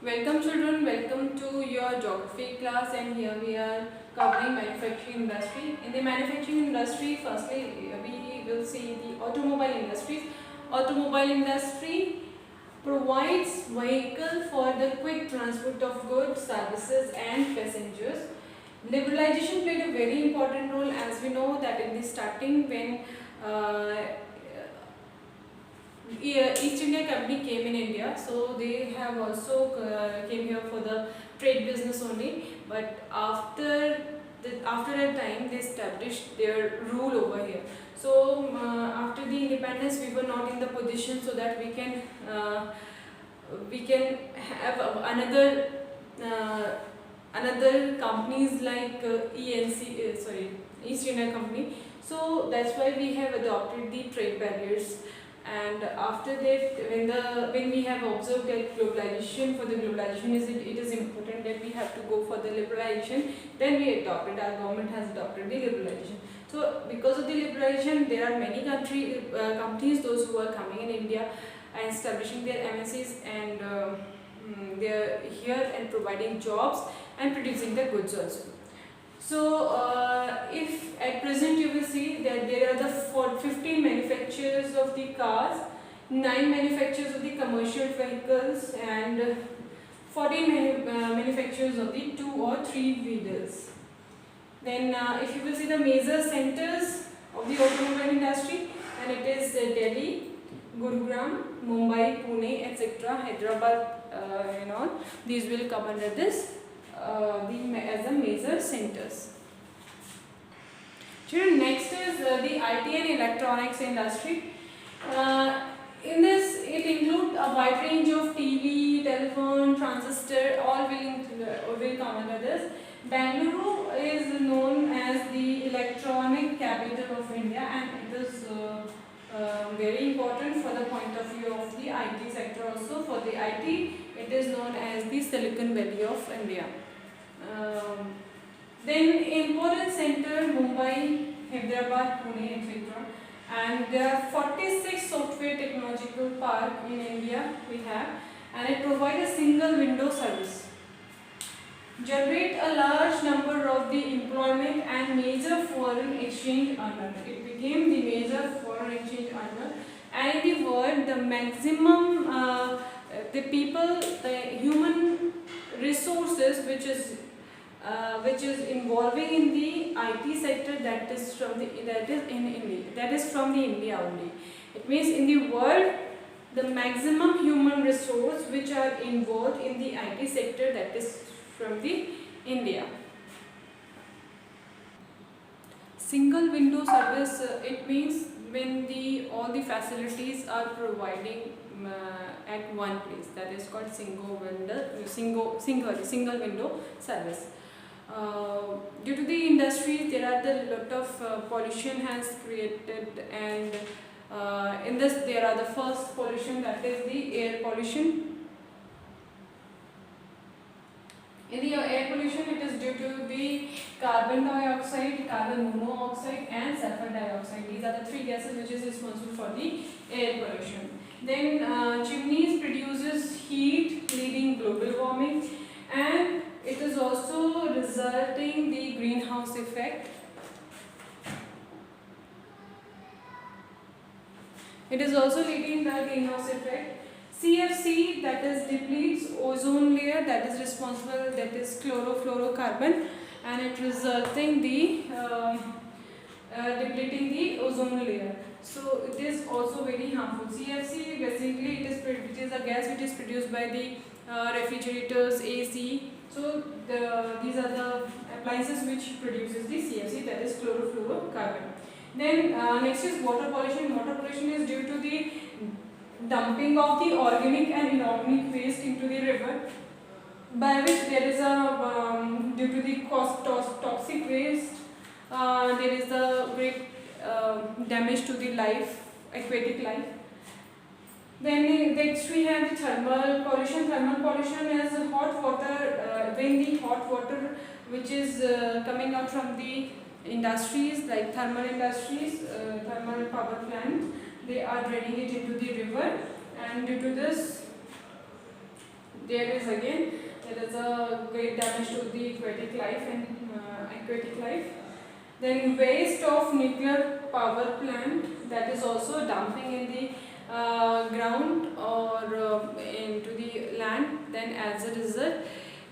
Welcome children, welcome to your geography class, and here we are covering manufacturing industry. In the manufacturing industry, firstly we will see the automobile industries. Automobile industry provides vehicle for the quick transport of goods, services and passengers. Liberalization played a very important role, as we know that in the starting when uh, East India Company came in India, so they have also came here for the trade business only. But after that time, they established their rule over here. So after the independence, we were not in the position so that we can have uh, another companies like East India Company. So that's why we have adopted the trade barriers. And after that, when we have observed that globalization, for the globalization it is important that we have to go for the liberalization, then we adopted, our government has adopted the liberalization. So because of the liberalization, there are many companies those who are coming in India and establishing their MNCs, and they are here and providing jobs and producing the goods also. So, if at present you will see that there are the 15 manufacturers of the cars, 9 manufacturers of the commercial vehicles, and 14 manufacturers of the 2 or 3 wheelers. Then, if you will see the major centers of the automobile industry, and it is Delhi, Gurugram, Mumbai, Pune, etc., Hyderabad, and all. These will come under this as the major centers. Children, next is the IT and electronics industry. In this, it includes a wide range of TV, telephone, transistor, all will come under this. Bangalore is known as the electronic capital of India, and it is very important for the point of view of the IT sector also. For the IT, it is known as the Silicon Valley of India. Then important center Mumbai, Hyderabad, Pune, etc. And there are 46 software technological park in India we have, and it provides a single window service. Generate a large number of the employment and major foreign exchange earner. It became the major foreign exchange earner, and in the world the maximum the people, the human resources which is involving in the IT sector, that is from the India only. It means in the world the maximum human resource which are involved in the IT sector, that is from the India. Single window service, it means when all the facilities are providing at one place, that is called single window service. Due to the industry, there are the lot of pollution has created, and in this there are the first pollution, that is the air pollution. In the air pollution, it is due to the carbon dioxide, carbon monoxide and sulfur dioxide. These are the 3 gases which is responsible for the air pollution. Then chimneys produces heat, leading global warming, and it is also resulting the greenhouse effect. It is also leading the greenhouse effect. CFC, that is depletes ozone layer, that is responsible, that is chlorofluorocarbon, and it resulting the depleting the ozone layer. So it is also very harmful. CFC basically it is a gas which is produced by the refrigerators, AC. So these are the appliances which produces the CFC, that is chlorofluorocarbon. Then next is water pollution. Water pollution is due to the dumping of the organic and inorganic waste into the river, by which there is a due to the toxic waste, there is a great damage to the aquatic life. Then next we have the thermal pollution. Thermal pollution is hot water, when the hot water which is coming out from the industries like thermal industries, thermal power plant, they are draining it into the river, and due to this there is a great damage to the aquatic life and aquatic life. Then waste of nuclear power plant, that is also dumping in the ground or into the land. Then as a result,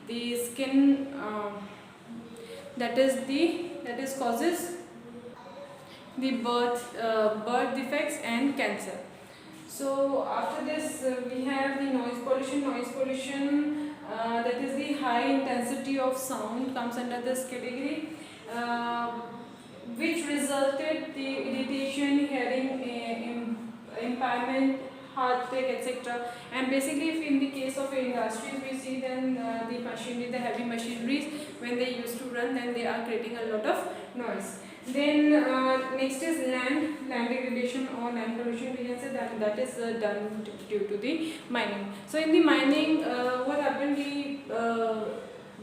the skin that is causes the birth defects and cancer. So after this we have the noise pollution. Noise pollution, that is the high intensity of sound, comes under this category, uh, which resulted the irritation, hearing impairment, heartache, etc. And basically, if in the case of industries we see, then the machinery, the heavy machineries, when they used to run, then they are creating a lot of noise. Then next is land degradation or land pollution. We can say that is done due to the mining. So in the mining, what happened?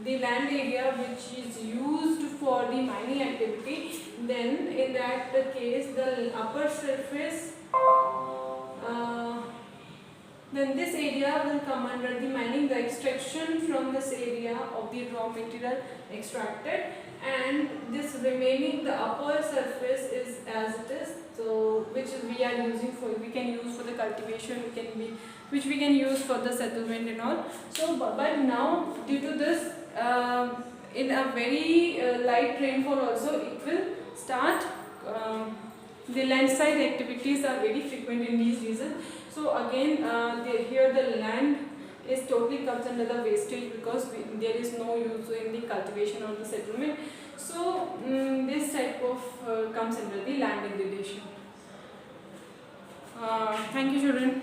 The land area which is used for the mining activity, then in that case the upper surface, then this area will come under the mining. The extraction from this area of the raw material extracted, and this remaining, the upper surface is as it is, so which we are using for, we can use for the cultivation, which we can use for the settlement and all. So but now due to this, in a very light rainfall also, it will start, the landslide activities are very frequent in these regions. So again, here the land is totally comes under the wastage, because there is no use in the cultivation or the settlement. So this type of comes under the land degradation. Thank you, children.